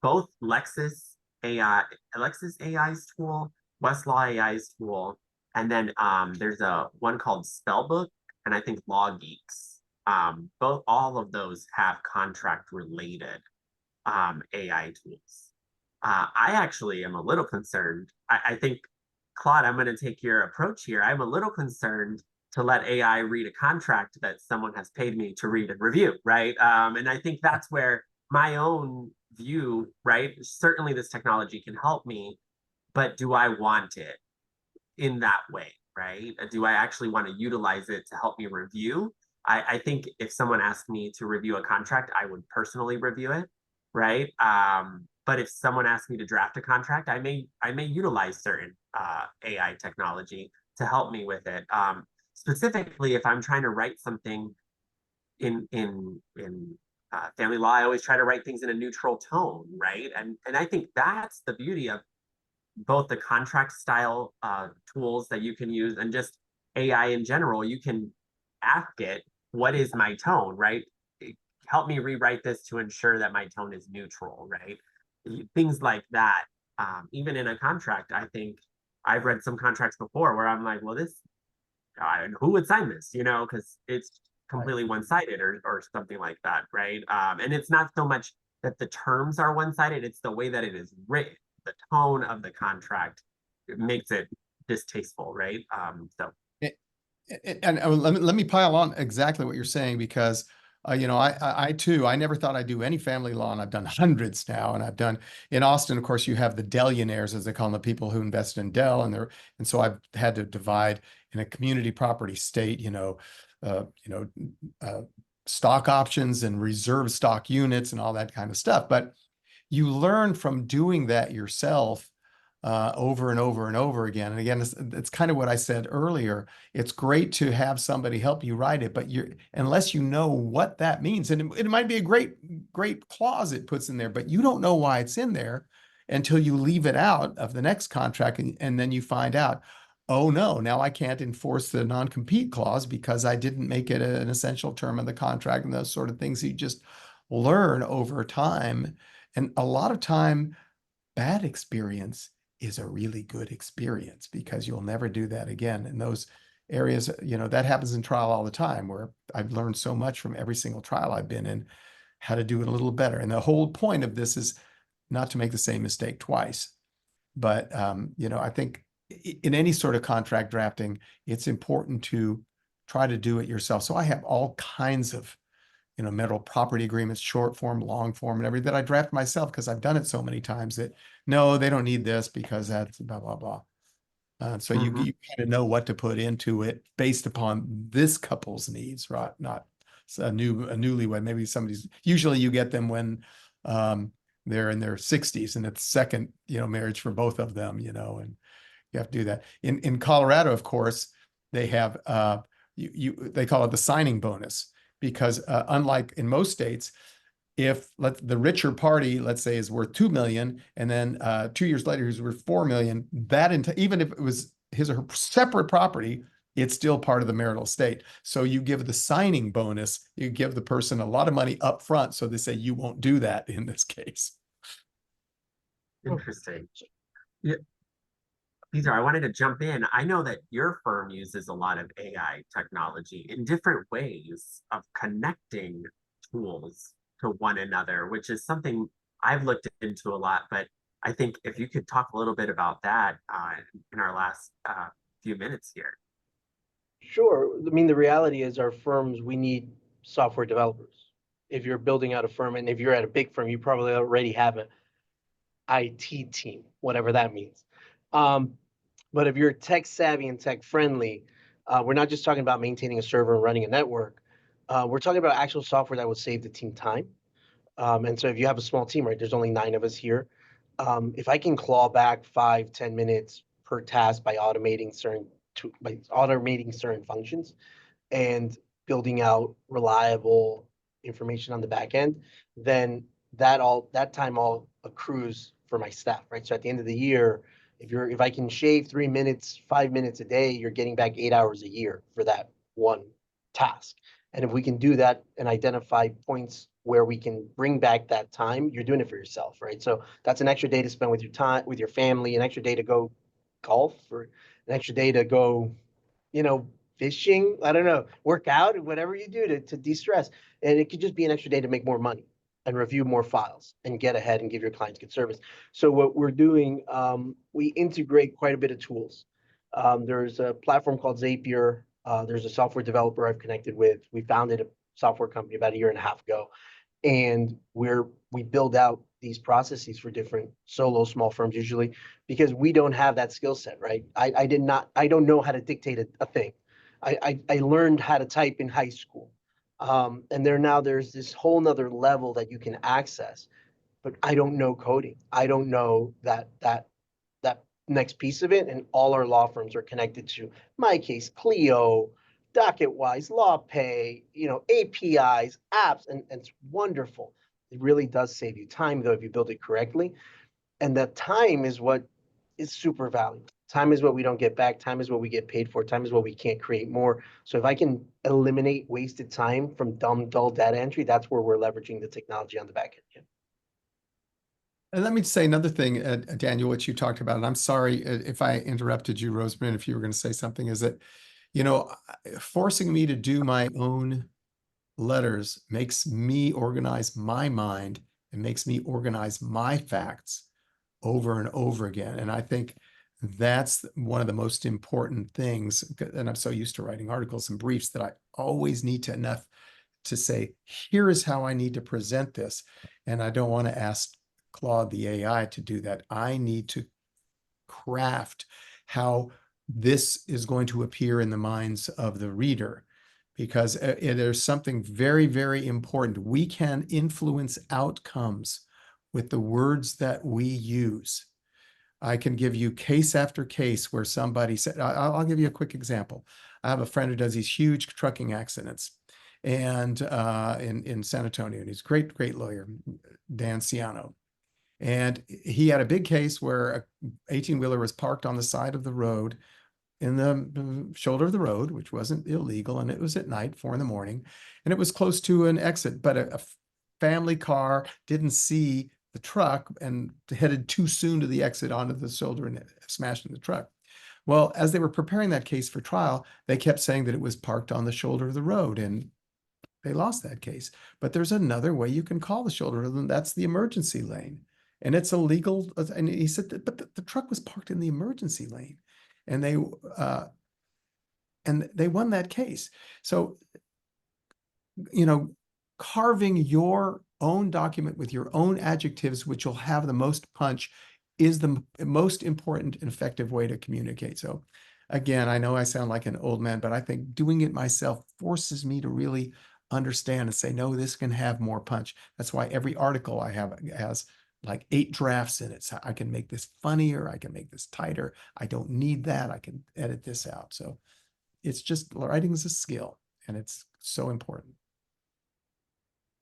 [SPEAKER 1] both Lexis AI's tool, Westlaw AI's tool, and then there's one called Spellbook, and I think Law Geeks. All of those have contract related AI tools. I actually am a little concerned. I think, Claude, I'm going to take your approach here. I'm a little concerned to let AI read a contract that someone has paid me to read and review, right? And I think that's where my own view, right? Certainly this technology can help me, but do I want it in that way, right? Do I actually want to utilize it to help me review? I think if someone asked me to review a contract, I would personally review it, right? But if someone asked me to draft a contract, I may utilize certain AI technology to help me with it. Specifically, if I'm trying to write something in family law, I always try to write things in a neutral tone, right? And I think that's the beauty of both the contract style tools that you can use and just AI in general. You can ask it, what is my tone, right? Help me rewrite this to ensure that my tone is neutral, right? Things like that. Even in a contract, I think I've read some contracts before where I'm like, well, who would sign this, you know, because it's completely one-sided or something like that, right? And it's not so much that the terms are one-sided, it's the way that it is written. The tone of the contract makes it distasteful, right?
[SPEAKER 3] And let me pile on exactly what you're saying, because you know, I too, I never thought I'd do any family law, and I've done hundreds now. And I've done in Austin, of course, you have the Dellionaires, as they call them, the people who invested in Dell, and so I've had to divide in a community property state, stock options and reserve stock units and all that kind of stuff. But you learn from doing that yourself over and over and over again. And again, it's kind of what I said earlier. It's great to have somebody help you write it, but unless you know what that means, and it might be a great clause it puts in there, but you don't know why it's in there until you leave it out of the next contract, and then you find out, oh no, now I can't enforce the non-compete clause because I didn't make it an essential term of the contract, and those sort of things you just learn over time. And a lot of time, bad experience is a really good experience because you'll never do that again. In those areas, that happens in trial all the time, where I've learned so much from every single trial I've been in, how to do it a little better. And the whole point of this is not to make the same mistake twice. But, I think in any sort of contract drafting, it's important to try to do it yourself. So I have all kinds of mental property agreements, short form, long form, and everything that I draft myself because I've done it so many times that no, they don't need this because that's blah, blah, blah. So you kind of know what to put into it based upon this couple's needs, right? Not a newlywed. Maybe usually you get them when they're in their 60s and it's second, marriage for both of them, and you have to do that. In Colorado, of course, they have they call it the signing bonus. Because unlike in most states, if the richer party, let's say, is worth $2 million, and then 2 years later he's worth $4 million, even if it was his or her separate property, it's still part of the marital estate. So you give the signing bonus, you give the person a lot of money up front, so they say you won't do that in this case.
[SPEAKER 1] Interesting. Yeah. Peter, I wanted to jump in. I know that your firm uses a lot of AI technology in different ways of connecting tools to one another, which is something I've looked into a lot. But I think if you could talk a little bit about that in our last few minutes here.
[SPEAKER 2] Sure. I mean, the reality is our firms, we need software developers. If you're building out a firm, and if you're at a big firm, you probably already have an IT team, whatever that means. But if you're tech savvy and tech friendly, we're not just talking about maintaining a server and running a network. We're talking about actual software that will save the team time. And so if you have a small team, right, there's only 9 of us here. If I can claw back 5-10 minutes per task by automating certain functions and building out reliable information on the back end, then that time all accrues for my staff, right? So at the end of the year, if I can shave 3 minutes, 5 minutes a day, you're getting back 8 hours a year for that one task. And if we can do that and identify points where we can bring back that time, you're doing it for yourself, right? So that's an extra day to spend with your time, with your family, an extra day to go golf, or an extra day to go, fishing, I don't know, work out, whatever you do to de-stress. And it could just be an extra day to make more money and review more files and get ahead and give your clients good service. So what we're doing, we integrate quite a bit of tools. There's a platform called Zapier. There's a software developer I've connected with. We founded a software company about 1.5 years ago, and we build out these processes for different solo small firms usually because we don't have that skill set, right? I don't know how to dictate a thing. I learned how to type in high school. And there's this whole nother level that you can access, but I don't know coding. I don't know that next piece of it. And all our law firms are connected to MyCase, Clio, DocketWise, LawPay, APIs, apps, and it's wonderful. It really does save you time though if you build it correctly. And that time is what is super valuable. Time is what we don't get back. Time is what we get paid for. Time is what we can't create more. So if I can eliminate wasted time from dumb, dull data entry, that's where we're leveraging the technology on the back end.
[SPEAKER 3] And let me say another thing, Daniel, what you talked about, and I'm sorry if I interrupted you, Rosemary, if you were going to say something, is that, forcing me to do my own letters makes me organize my mind and makes me organize my facts over and over again. And I think that's one of the most important things. And I'm so used to writing articles and briefs that I always need enough to say, here is how I need to present this. And I don't want to ask Claude, the AI, to do that. I need to craft how this is going to appear in the minds of the reader, because there's something very, very important. We can influence outcomes with the words that we use. I can give you case after case where somebody said, I'll give you a quick example. I have a friend who does these huge trucking accidents and in San Antonio, and he's a great lawyer, Dan Ciano. And he had a big case where a 18-wheeler was parked on the side of the road in the shoulder of the road, which wasn't illegal, and it was at night, 4 in the morning, and it was close to an exit, but a family car didn't see the truck and headed too soon to the exit onto the shoulder and smashed in the truck. Well, as they were preparing that case for trial, they kept saying that it was parked on the shoulder of the road, and they lost that case. But there's another way you can call the shoulder, and that's the emergency lane. And it's illegal. And he said, but the truck was parked in the emergency lane, and they won that case. So, you know, carving your own document with your own adjectives, which will have the most punch, is the most important and effective way to communicate. So again, I know I sound like an old man, but I think doing it myself forces me to really understand and say, no, this can have more punch. That's why every article I have has like 8 drafts in it. So I can make this funnier. I can make this tighter. I don't need that. I can edit this out. So it's just, writing is a skill, and it's so important.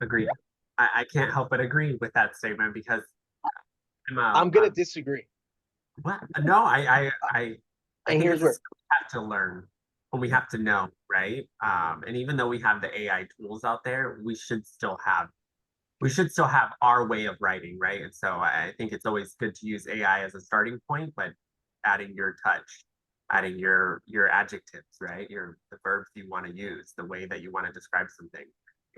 [SPEAKER 1] Agreed. I can't help but agree with that statement because
[SPEAKER 2] I'm gonna disagree.
[SPEAKER 1] what? No, I
[SPEAKER 2] And
[SPEAKER 1] think
[SPEAKER 2] here's
[SPEAKER 1] it's a
[SPEAKER 2] where,
[SPEAKER 1] skill we have to learn and we have to know, right? And even though we have the AI tools out there, we should still have our way of writing, right? And so I think it's always good to use AI as a starting point, but adding your touch, adding your adjectives, right? The verbs you want to use, the way that you want to describe something.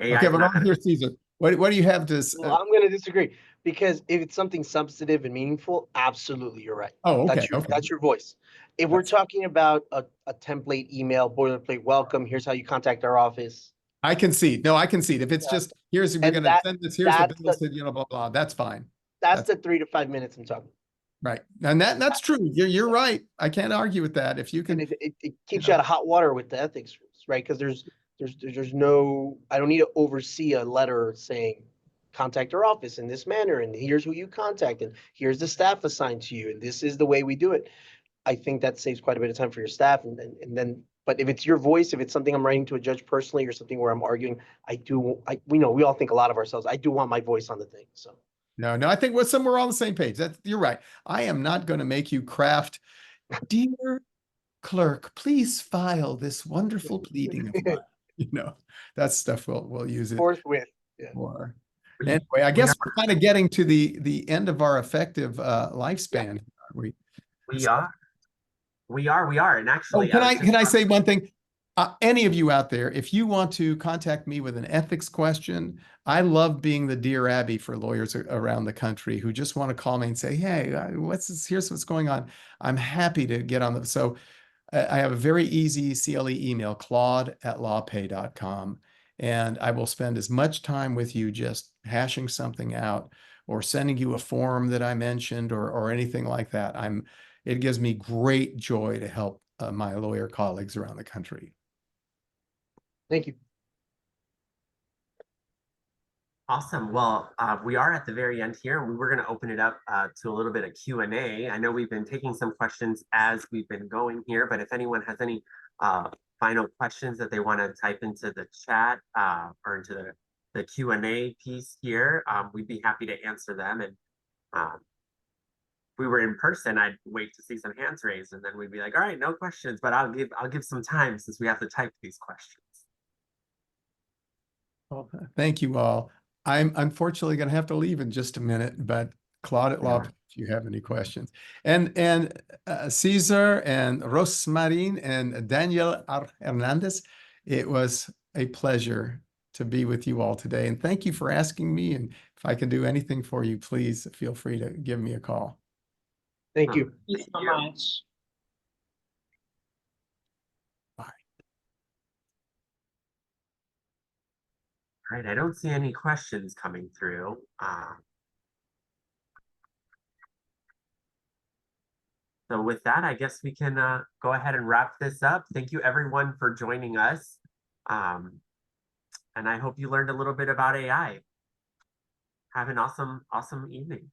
[SPEAKER 1] AI
[SPEAKER 3] Okay,
[SPEAKER 1] is
[SPEAKER 3] but
[SPEAKER 1] not
[SPEAKER 3] over
[SPEAKER 1] going
[SPEAKER 3] here,
[SPEAKER 1] to.
[SPEAKER 3] Caesar, what do you have to?
[SPEAKER 2] well, I'm gonna disagree, because if it's something substantive and meaningful, absolutely, you're right.
[SPEAKER 3] Oh, okay,
[SPEAKER 2] That's your,
[SPEAKER 3] okay.
[SPEAKER 2] that's your voice. If we're
[SPEAKER 3] That's-
[SPEAKER 2] talking about a template email, boilerplate, welcome, here's how you contact our office.
[SPEAKER 3] I concede. No, I concede. If it's
[SPEAKER 2] Yeah.
[SPEAKER 3] just, we're
[SPEAKER 2] And
[SPEAKER 3] going to send this, here's the
[SPEAKER 2] that's
[SPEAKER 3] bill,
[SPEAKER 2] the,
[SPEAKER 3] you know, blah, blah, that's fine.
[SPEAKER 2] that's
[SPEAKER 3] That's
[SPEAKER 2] the 3 to 5 minutes I'm talking.
[SPEAKER 3] right. And that's true. You're right. I can't argue with that. If you
[SPEAKER 2] And
[SPEAKER 3] can,
[SPEAKER 2] it keeps you out of hot water with the ethics rules, right? Because there's no, I don't need to oversee a letter saying contact our office in this manner, and here's who you contact, and here's the staff assigned to you, and this is the way we do it. I think that saves quite a bit of time for your staff, and then, but if it's your voice, if it's something I'm writing to a judge personally or something where I'm arguing, we know, we all think a lot of ourselves. I do want my voice on the thing, so.
[SPEAKER 3] no, I think we're somewhere on the same page. You're right. I am not going to make you craft, dear clerk, please file this wonderful pleading of mine. You know, that stuff we'll use it
[SPEAKER 2] Forthwith, yeah.
[SPEAKER 3] for.
[SPEAKER 1] We-
[SPEAKER 3] Anyway, I
[SPEAKER 1] we
[SPEAKER 3] guess
[SPEAKER 1] are-
[SPEAKER 3] we're kind of getting to the end of our effective lifespan. Aren't we?
[SPEAKER 1] We are. And
[SPEAKER 3] Oh,
[SPEAKER 1] actually,
[SPEAKER 3] can
[SPEAKER 1] was
[SPEAKER 3] I
[SPEAKER 1] just
[SPEAKER 3] can I say one thing? Any of you out there, if you want to contact me with an ethics question, I love being the Dear Abby for lawyers around the country who just want to call me and say, "Hey, here's what's going on." I'm happy to get on the. So I have a very easy CLE email, claude@lawpay.com, and I will spend as much time with you just hashing something out or sending you a form that I mentioned or anything like that. It gives me great joy to help my lawyer colleagues around the country.
[SPEAKER 2] Thank you.
[SPEAKER 1] awesome. Well, we are at the very end here, and we were going to open it up to a little bit of Q&A. I know we've been taking some questions as we've been going here, but if anyone has any final questions that they want to type into the chat or into the Q&A piece here, we'd be happy to answer them. And if we were in person, I'd wait to see some hands raised, and then we'd be like, all right, no questions, but I'll give some time since we have to type these questions.
[SPEAKER 3] Well, thank you all. I'm unfortunately going to have to leave in just a minute, but Claude at Law, if you have any questions. And Cesar and Rosmarin and Daniel Hernandez, it was a pleasure to be with you all today. And thank you for asking me. And if I can do anything for you, please feel free to give me a call.
[SPEAKER 2] Thank you.
[SPEAKER 4] Thank you so much.
[SPEAKER 1] All right, I don't see any questions coming through. So with that, I guess we can go ahead and wrap this up. Thank you everyone for joining us. And I hope you learned a little bit about AI. Have an awesome evening.